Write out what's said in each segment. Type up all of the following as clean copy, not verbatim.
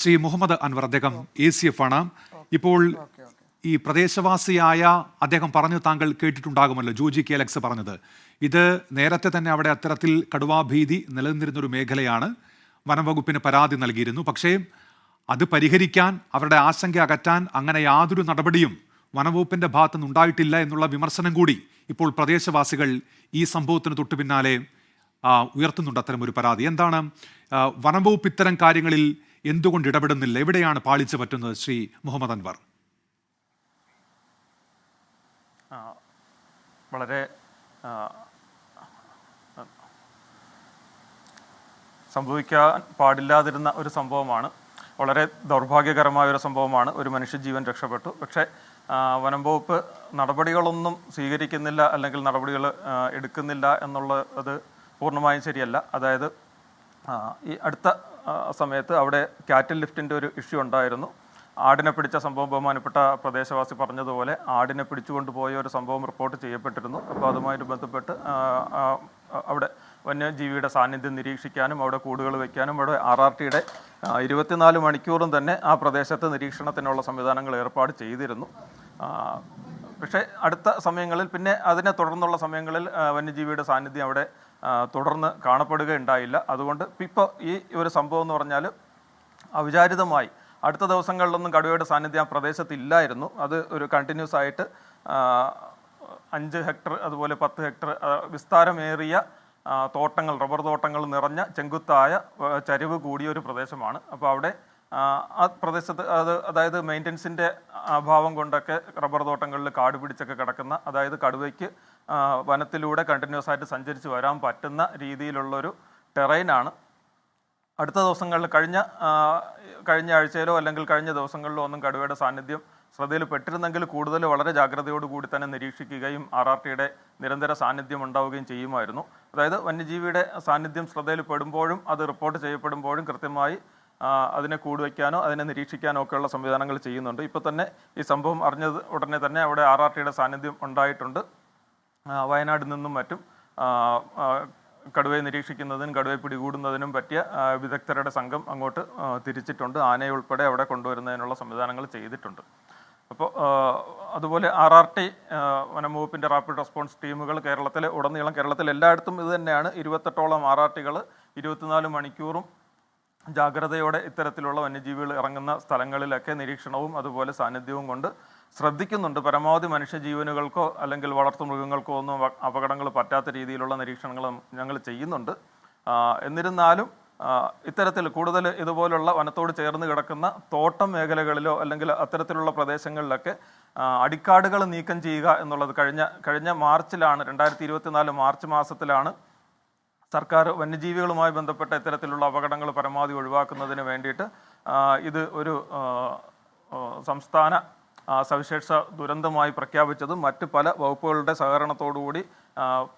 ശ്രീ മുഹമ്മദ് അൻവർ, അദ്ദേഹം ACF ആണ്. ഇപ്പോൾ ഈ പ്രദേശവാസിയായ അദ്ദേഹം പറഞ്ഞു, താങ്കൾ കേട്ടിട്ടുണ്ടാകുമല്ലോ ജോജി കെ അലക്സ് പറഞ്ഞത്. ഇത് നേരത്തെ തന്നെ അവിടെ അത്തരത്തിൽ കടുവാഭീതി നിലനിന്നിരുന്നൊരു മേഖലയാണ്. വനംവകുപ്പിന് പരാതി നൽകിയിരുന്നു. പക്ഷേ അത് പരിഹരിക്കാൻ, അവരുടെ ആശങ്ക അകറ്റാൻ അങ്ങനെ യാതൊരു നടപടിയും വനംവകുപ്പിന്റെ ഭാഗത്തുനിന്ന് ഉണ്ടായിട്ടില്ല എന്നുള്ള വിമർശനം കൂടി ഇപ്പോൾ പ്രദേശവാസികൾ ഈ സംഭവത്തിന് തൊട്ടു പിന്നാലെ ഉയർത്തുന്നുണ്ട്. അത്തരമൊരു പരാതി എന്താണ്? വനംവകുപ്പ് ഇത്തരം കാര്യങ്ങളിൽ എന്തുകൊണ്ട് ഇടപെടുന്നില്ല? എവിടെയാണ് പാളിച്ച പറ്റുന്നത് ശ്രീ മുഹമ്മദ് അൻവർ? വളരെ സംഭവിക്കാൻ പാടില്ലാതിരുന്ന ഒരു സംഭവമാണ്. വളരെ ദൗർഭാഗ്യകരമായ ഒരു സംഭവമാണ്. ഒരു മനുഷ്യജീവൻ രക്ഷപ്പെട്ടു. പക്ഷേ വനം വകുപ്പ് നടപടികളൊന്നും സ്വീകരിക്കുന്നില്ല, അല്ലെങ്കിൽ നടപടികൾ എടുക്കുന്നില്ല എന്നുള്ളത് പൂർണ്ണമായും ശരിയല്ല. അതായത് ഈ അടുത്ത സമയത്ത് അവിടെ ക്യാറ്റിൽ ലിഫ്റ്റിൻ്റെ ഒരു ഇഷ്യൂ ഉണ്ടായിരുന്നു. ആടിനെ പിടിച്ച സംഭവം ബഹുമാനപ്പെട്ട പ്രദേശവാസി പറഞ്ഞതുപോലെ ആടിനെ പിടിച്ചുകൊണ്ട് പോയ ഒരു സംഭവം റിപ്പോർട്ട് ചെയ്യപ്പെട്ടിരുന്നു. അപ്പോൾ അതുമായിട്ട് ബന്ധപ്പെട്ട് അവിടെ വന്യജീവിയുടെ സാന്നിധ്യം നിരീക്ഷിക്കാനും അവിടെ കൂടുകൾ വയ്ക്കാനും അവിടെ RRTയുടെ 24 മണിക്കൂറും തന്നെ ആ പ്രദേശത്ത് നിരീക്ഷണത്തിനുള്ള സംവിധാനങ്ങൾ ഏർപ്പാട് ചെയ്തിരുന്നു. പക്ഷേ അടുത്ത സമയങ്ങളിൽ, പിന്നെ അതിനെ തുടർന്നുള്ള സമയങ്ങളിൽ വന്യജീവിയുടെ സാന്നിധ്യം അവിടെ തുടർന്ന് കാണപ്പെടുകയുണ്ടായില്ല. അതുകൊണ്ട് ഇപ്പോൾ ഈ ഒരു സംഭവം എന്ന് പറഞ്ഞാൽ അവിചാരിതമായി അടുത്ത ദിവസങ്ങളിലൊന്നും കടുവയുടെ സാന്നിധ്യം ആ പ്രദേശത്ത് ഇല്ലായിരുന്നു. അത് ഒരു കണ്ടിന്യൂസ് ആയിട്ട് 5 ഹെക്ടർ അതുപോലെ 10 ഹെക്ടർ വിസ്താരമേറിയ തോട്ടങ്ങൾ, റബ്ബർ തോട്ടങ്ങൾ നിറഞ്ഞ ചെങ്കുത്തായ ചരിവ് കൂടിയ ഒരു പ്രദേശമാണ്. അപ്പോൾ അവിടെ ആ പ്രദേശത്ത് അതായത് മെയിൻ്റനൻസിൻ്റെ അഭാവം കൊണ്ടൊക്കെ റബ്ബർ തോട്ടങ്ങളിൽ കാട് പിടിച്ചൊക്കെ കിടക്കുന്ന, അതായത് കടുവയ്ക്ക് വനത്തിലൂടെ കണ്ടിന്യൂസ് ആയിട്ട് സഞ്ചരിച്ച് വരാൻ പറ്റുന്ന രീതിയിലുള്ളൊരു ടെറൈനാണ്. അടുത്ത ദിവസങ്ങളിൽ കഴിഞ്ഞ ആഴ്ചയിലോ അല്ലെങ്കിൽ കഴിഞ്ഞ ദിവസങ്ങളിലോ ഒന്നും കടുവയുടെ സാന്നിധ്യം ശ്രദ്ധയിൽപ്പെട്ടിരുന്നെങ്കിൽ കൂടുതൽ വളരെ ജാഗ്രതയോടുകൂടി തന്നെ നിരീക്ഷിക്കുകയും RRTയുടെ നിരന്തര സാന്നിധ്യം ഉണ്ടാവുകയും ചെയ്യുമായിരുന്നു. അതായത് വന്യജീവിയുടെ സാന്നിധ്യം ശ്രദ്ധയിൽപ്പെടുമ്പോഴും അത് റിപ്പോർട്ട് ചെയ്യപ്പെടുമ്പോഴും കൃത്യമായി അതിനെ കൂടുവയ്ക്കാനോ അതിനെ നിരീക്ഷിക്കാനോ ഒക്കെയുള്ള സംവിധാനങ്ങൾ ചെയ്യുന്നുണ്ട്. ഇപ്പോൾ തന്നെ ഈ സംഭവം അറിഞ്ഞത് ഉടനെ തന്നെ അവിടെ RRTയുടെ സാന്നിധ്യം ഉണ്ടായിട്ടുണ്ട്. വയനാട് നിന്നും മറ്റും കടുവയെ നിരീക്ഷിക്കുന്നതിനും കടുവയെ പിടികൂടുന്നതിനും പറ്റിയ വിദഗ്ധരുടെ സംഘം അങ്ങോട്ട് തിരിച്ചിട്ടുണ്ട്. ആനയെ ഉൾപ്പെടെ അവിടെ കൊണ്ടുവരുന്നതിനുള്ള സംവിധാനങ്ങൾ ചെയ്തിട്ടുണ്ട്. അപ്പോൾ അതുപോലെ RRT വനംവകുപ്പിൻ്റെ റാപ്പിഡ് റെസ്പോൺസ് ടീമുകൾ കേരളത്തിൽ എല്ലായിടത്തും ഇത് തന്നെയാണ്. 28ഓളം RRTകൾ 24 മണിക്കൂറും ജാഗ്രതയോടെ ഇത്തരത്തിലുള്ള വന്യജീവികൾ ഇറങ്ങുന്ന സ്ഥലങ്ങളിലൊക്കെ നിരീക്ഷണവും അതുപോലെ സാന്നിധ്യവും കൊണ്ട് ശ്രദ്ധിക്കുന്നുണ്ട്. പരമാവധി മനുഷ്യജീവനുകൾക്കോ അല്ലെങ്കിൽ വളർത്തുമൃഗങ്ങൾക്കോ ഒന്നും അപകടങ്ങൾ പറ്റാത്ത രീതിയിലുള്ള നിരീക്ഷണങ്ങൾ ഞങ്ങൾ ചെയ്യുന്നുണ്ട്. എന്നിരുന്നാലും ഇത്തരത്തിൽ കൂടുതൽ ഇതുപോലുള്ള വനത്തോട് ചേർന്ന് കിടക്കുന്ന തോട്ടം മേഖലകളിലോ അല്ലെങ്കിൽ അത്തരത്തിലുള്ള പ്രദേശങ്ങളിലൊക്കെ അടിക്കാടുകൾ നീക്കം ചെയ്യുക എന്നുള്ളത് കഴിഞ്ഞ മാർച്ചിലാണ്, 2024 മാർച്ച് മാസത്തിലാണ് സർക്കാർ വന്യജീവികളുമായി ബന്ധപ്പെട്ട ഇത്തരത്തിലുള്ള അപകടങ്ങൾ പരമാവധി ഒഴിവാക്കുന്നതിന് വേണ്ടിയിട്ട് ഇത് ഒരു സംസ്ഥാന സവിശേഷ ദുരന്തമായി പ്രഖ്യാപിച്ചതും മറ്റ് പല വകുപ്പുകളുടെ സഹകരണത്തോടുകൂടി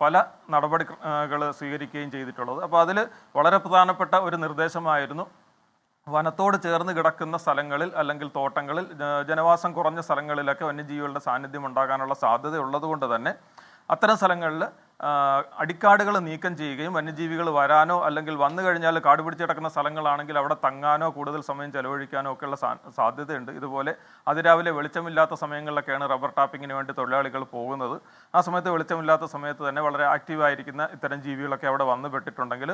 പല നടപടികൾ സ്വീകരിക്കുകയും ചെയ്തിട്ടുള്ളത്. അപ്പോൾ അതിൽ വളരെ പ്രധാനപ്പെട്ട ഒരു നിർദ്ദേശമായിരുന്നു വനത്തോട് ചേർന്ന് കിടക്കുന്ന സ്ഥലങ്ങളിൽ അല്ലെങ്കിൽ തോട്ടങ്ങളിൽ, ജനവാസം കുറഞ്ഞ സ്ഥലങ്ങളിലൊക്കെ വന്യജീവികളുടെ സാന്നിധ്യം ഉണ്ടാകാനുള്ള സാധ്യത ഉള്ളതുകൊണ്ട് തന്നെ അത്തരം സ്ഥലങ്ങളിൽ അടിക്കാടുകൾ നീക്കം ചെയ്യുകയും വന്യജീവികൾ വരാനോ അല്ലെങ്കിൽ വന്നു കഴിഞ്ഞാൽ കാട് പിടിച്ച് കിടക്കുന്ന സ്ഥലങ്ങളാണെങ്കിൽ അവിടെ തങ്ങാനോ കൂടുതൽ സമയം ചെലവഴിക്കാനോ ഒക്കെയുള്ള സാധ്യതയുണ്ട്. ഇതുപോലെ അതിരാവിലെ വെളിച്ചമില്ലാത്ത സമയങ്ങളിലൊക്കെയാണ് റബ്ബർ ടാപ്പിങ്ങിന് വേണ്ടി തൊഴിലാളികൾ പോകുന്നത്. ആ സമയത്ത് വെളിച്ചമില്ലാത്ത സമയത്ത് തന്നെ വളരെ ആക്റ്റീവായിരിക്കുന്ന ഇത്തരം ജീവികളൊക്കെ അവിടെ വന്നു പെട്ടിട്ടുണ്ടെങ്കിൽ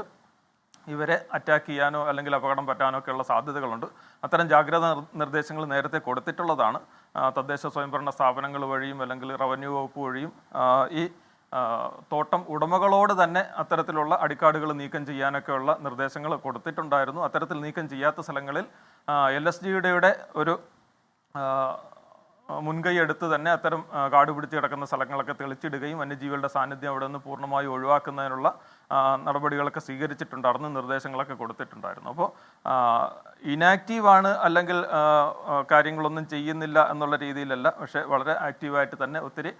ഇവരെ അറ്റാക്ക് ചെയ്യാനോ അല്ലെങ്കിൽ അപകടം പറ്റാനോ ഒക്കെയുള്ള സാധ്യതകളുണ്ട്. അത്തരം ജാഗ്രതാ നിർദ്ദേശങ്ങൾ നേരത്തെ കൊടുത്തിട്ടുള്ളതാണ്. തദ്ദേശ സ്വയംഭരണ സ്ഥാപനങ്ങൾ വഴിയും അല്ലെങ്കിൽ റവന്യൂ വകുപ്പ് വഴിയും ഈ തോട്ടം ഉടമകളോട് തന്നെ അത്തരത്തിലുള്ള അടിക്കാടുകൾ നീക്കം ചെയ്യാനൊക്കെയുള്ള നിർദ്ദേശങ്ങൾ കൊടുത്തിട്ടുണ്ടായിരുന്നു. അത്തരത്തിൽ നീക്കം ചെയ്യാത്ത സ്ഥലങ്ങളിൽ LSGയുടെ ഒരു മുൻകൈ എടുത്ത് തന്നെ അത്തരം കാട് പിടിച്ച് കിടക്കുന്ന സ്ഥലങ്ങളൊക്കെ തെളിച്ചിടുകയും വന്യജീവികളുടെ സാന്നിധ്യം അവിടെ നിന്ന് പൂർണ്ണമായി ഒഴിവാക്കുന്നതിനുള്ള നടപടികളൊക്കെ സ്വീകരിച്ചിട്ടുണ്ടായിരുന്നു, നിർദ്ദേശങ്ങളൊക്കെ കൊടുത്തിട്ടുണ്ടായിരുന്നു. അപ്പോൾ ഇനാക്റ്റീവാണ് അല്ലെങ്കിൽ കാര്യങ്ങളൊന്നും ചെയ്യുന്നില്ല എന്നുള്ള രീതിയിലല്ല, പക്ഷെ വളരെ ആക്റ്റീവായിട്ട് തന്നെ ഒത്തിരി.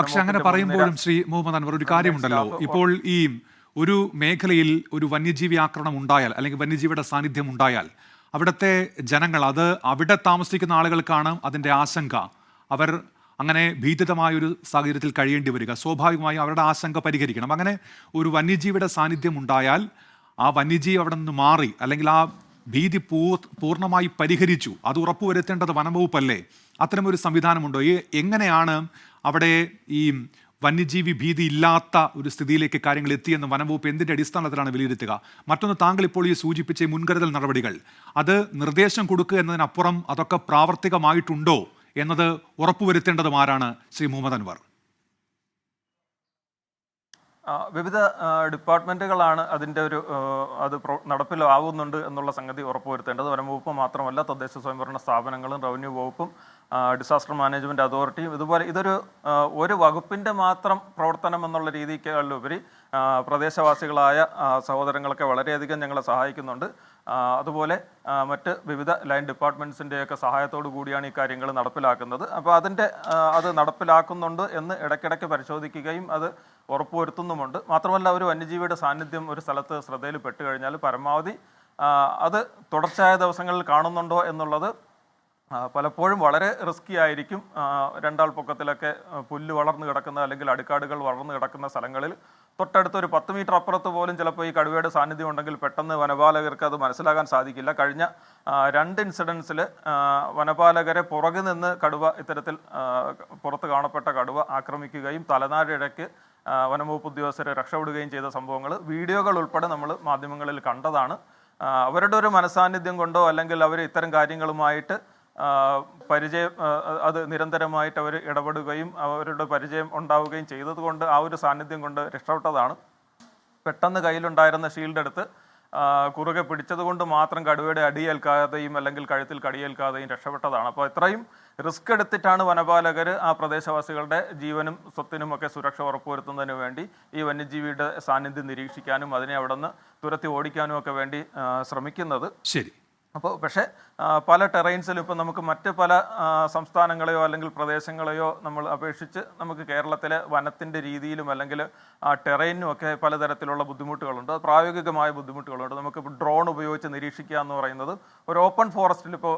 പക്ഷെ അങ്ങനെ പറയുമ്പോഴും ശ്രീ മുഹമ്മദ് അൻവർ, ഒരു കാര്യമുണ്ടല്ലോ, ഇപ്പോൾ ഈ ഒരു മേഖലയിൽ ഒരു വന്യജീവി ആക്രമണം ഉണ്ടായാൽ അല്ലെങ്കിൽ വന്യജീവിയുടെ സാന്നിധ്യം ഉണ്ടായാൽ അവിടുത്തെ ജനങ്ങൾ, അത് അവിടെ താമസിക്കുന്ന ആളുകൾക്കാണ് അതിൻ്റെ ആശങ്ക. അവർ അങ്ങനെ ഭീതിതമായൊരു സാഹചര്യത്തിൽ കഴിയേണ്ടി വരിക. സ്വാഭാവികമായും അവരുടെ ആശങ്ക പരിഹരിക്കണം. അങ്ങനെ ഒരു വന്യജീവിയുടെ സാന്നിധ്യം ഉണ്ടായാൽ ആ വന്യജീവി അവിടെ നിന്ന് മാറി അല്ലെങ്കിൽ ആ ഭീതി പൂർണ്ണമായി പരിഹരിച്ചു, അത് ഉറപ്പുവരുത്തേണ്ടത് വനംവകുപ്പല്ലേ? അത്തരമൊരു സംവിധാനമുണ്ടോ? എങ്ങനെയാണ് അവിടെ ഈ വന്യജീവി ഭീതി ഇല്ലാത്ത ഒരു സ്ഥിതിയിലേക്ക് കാര്യങ്ങൾ എത്തിയെന്ന് വനംവകുപ്പ് എന്തിന്റെ അടിസ്ഥാനത്തിലാണ് വിലയിരുത്തുക? മറ്റൊന്ന്, താങ്കൾ ഇപ്പോൾ ഈ സൂചിപ്പിച്ച ഈ മുൻകരുതൽ നടപടികൾ, അത് നിർദ്ദേശം കൊടുക്കുക എന്നതിനപ്പുറം അതൊക്കെ പ്രാവർത്തികമായിട്ടുണ്ടോ എന്നത് ഉറപ്പുവരുത്തേണ്ടതും ആരാണ്, ശ്രീ മുഹമ്മദ് അൻവർ? വിവിധ ഡിപ്പാർട്ട്മെൻറ്റുകളാണ് അതിൻ്റെ ഒരു നടപ്പിലാവുന്നുണ്ട് എന്നുള്ള സംഗതി ഉറപ്പുവരുത്തേണ്ടത്. വനംവകുപ്പ് മാത്രമല്ല, തദ്ദേശ സ്വയംഭരണ സ്ഥാപനങ്ങളും റവന്യൂ വകുപ്പും ഡിസാസ്റ്റർ മാനേജ്മെൻറ്റ് അതോറിറ്റിയും ഇതുപോലെ ഒരു വകുപ്പിൻ്റെ മാത്രം പ്രവർത്തനം എന്നുള്ള രീതിക്കുള്ളുപരി പ്രദേശവാസികളായ സഹോദരങ്ങളൊക്കെ വളരെയധികം ഞങ്ങളെ സഹായിക്കുന്നുണ്ട്. അതുപോലെ മറ്റ് വിവിധ ലൈൻ ഡിപ്പാർട്ട്മെൻറ്റ്സിൻ്റെയൊക്കെ സഹായത്തോടു കൂടിയാണ് ഈ കാര്യങ്ങൾ നടപ്പിലാക്കുന്നത്. അപ്പോൾ അത് നടപ്പിലാക്കുന്നുണ്ട് എന്ന് ഇടയ്ക്കിടയ്ക്ക് പരിശോധിക്കുകയും അത് ഉറപ്പുവരുത്തുന്നുമുണ്ട്. മാത്രമല്ല, ഒരു വന്യജീവിയുടെ സാന്നിധ്യം ഒരു സ്ഥലത്ത് ശ്രദ്ധയിൽ പെട്ട് കഴിഞ്ഞാൽ പരമാവധി അത് തുടർച്ചയായ ദിവസങ്ങളിൽ കാണുന്നുണ്ടോ എന്നുള്ളത് പലപ്പോഴും വളരെ റിസ്കി ആയിരിക്കും. രണ്ടാൾ പൊക്കത്തിലൊക്കെ പുല്ല് വളർന്നു കിടക്കുന്ന അല്ലെങ്കിൽ അടുക്കാടുകൾ വളർന്നു കിടക്കുന്ന സ്ഥലങ്ങളിൽ തൊട്ടടുത്ത് ഒരു 10 മീറ്റർ അപ്പുറത്ത് പോലും ചിലപ്പോൾ ഈ കടുവയുടെ സാന്നിധ്യം ഉണ്ടെങ്കിൽ പെട്ടെന്ന് വനപാലകർക്ക് അത് മനസ്സിലാക്കാൻ സാധിക്കില്ല. കഴിഞ്ഞ 2 ഇൻസിഡൻസിൽ വനപാലകരെ പുറകിൽ നിന്ന് കടുവ ഇത്തരത്തിൽ പുറത്ത് കാണപ്പെട്ട കടുവ ആക്രമിക്കുകയും തലനാരിഴയ്ക്ക് വനംവകുപ്പ് ഉദ്യോഗസ്ഥരെ രക്ഷപ്പെടുകയും ചെയ്ത സംഭവങ്ങൾ വീഡിയോകൾ ഉൾപ്പെടെ നമ്മൾ മാധ്യമങ്ങളിൽ കണ്ടതാണ്. അവരുടെ ഒരു മനസാന്നിധ്യം കൊണ്ടോ അല്ലെങ്കിൽ അവർ ഇത്തരം കാര്യങ്ങളുമായിട്ട് അത് നിരന്തരമായിട്ട് അവർ ഇടപെടുകയും അവരുടെ പരിചയം ഉണ്ടാവുകയും ചെയ്തതുകൊണ്ട് ആ ഒരു സാന്നിധ്യം കൊണ്ട് രക്ഷപ്പെട്ടതാണ്. പെട്ടെന്ന് കയ്യിലുണ്ടായിരുന്ന ഷീൽഡ് എടുത്ത് കുറുകെ പിടിച്ചതുകൊണ്ട് മാത്രം കടുവയുടെ അടിയേൽക്കാതെയും അല്ലെങ്കിൽ കഴുത്തിൽ കടിയേൽക്കാതെയും രക്ഷപ്പെട്ടതാണ്. അപ്പോൾ ഇത്രയും റിസ്ക് എടുത്തിട്ടാണ് വനപാലകർ ആ പ്രദേശവാസികളുടെ ജീവനും സ്വത്തിനും ഒക്കെ സുരക്ഷ ഉറപ്പുവരുത്തുന്നതിന് വേണ്ടി ഈ വന്യജീവിയുടെ സാന്നിധ്യം നിരീക്ഷിക്കാനും അതിനെ അവിടെ നിന്ന് തുരത്തി ഓടിക്കാനും ഒക്കെ വേണ്ടി ശ്രമിക്കുന്നത്. ശരി. അപ്പോൾ പക്ഷേ പല ടെറൈൻസിലും ഇപ്പോൾ നമുക്ക് മറ്റ് പല സംസ്ഥാനങ്ങളെയോ അല്ലെങ്കിൽ പ്രദേശങ്ങളെയോ നമ്മൾ അപേക്ഷിച്ച് നമുക്ക് കേരളത്തിലെ വനത്തിൻ്റെ രീതിയിലും അല്ലെങ്കിൽ ആ ടെറൈനും ഒക്കെ പലതരത്തിലുള്ള ബുദ്ധിമുട്ടുകളുണ്ട്, പ്രായോഗികമായ ബുദ്ധിമുട്ടുകളുണ്ട്. നമുക്ക് ഡ്രോൺ ഉപയോഗിച്ച് നിരീക്ഷിക്കുക എന്ന് പറയുന്നത് ഒരു ഓപ്പൺ ഫോറസ്റ്റിൽ ഇപ്പോൾ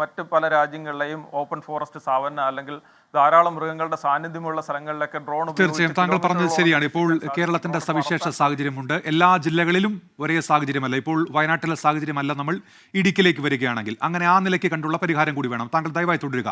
മറ്റ് പല രാജ്യങ്ങളിലെയും ഓപ്പൺ ഫോറസ്റ്റ് സാവന്ന അല്ലെങ്കിൽ ധാരാളം മൃഗങ്ങളുടെ സാന്നിധ്യമുള്ള സ്ഥലങ്ങളിലൊക്കെ ഡ്രോൺ തീർച്ചയായും താങ്കൾ പറഞ്ഞത് ശരിയാണ്. ഇപ്പോൾ കേരളത്തിന്റെ സവിശേഷ സാഹചര്യമുണ്ട്. എല്ലാ ജില്ലകളിലും ഒരേ സാഹചര്യമല്ല. ഇപ്പോൾ വയനാട്ടിലെ സാഹചര്യമല്ല നമ്മൾ ഇടുക്കിയിലേക്ക് വരികയാണെങ്കിൽ അങ്ങനെ ആ നിലയ്ക്ക് കണ്ടുള്ള പരിഹാരം കൂടി വേണം. താങ്കൾ ദയവായി തുടരുക.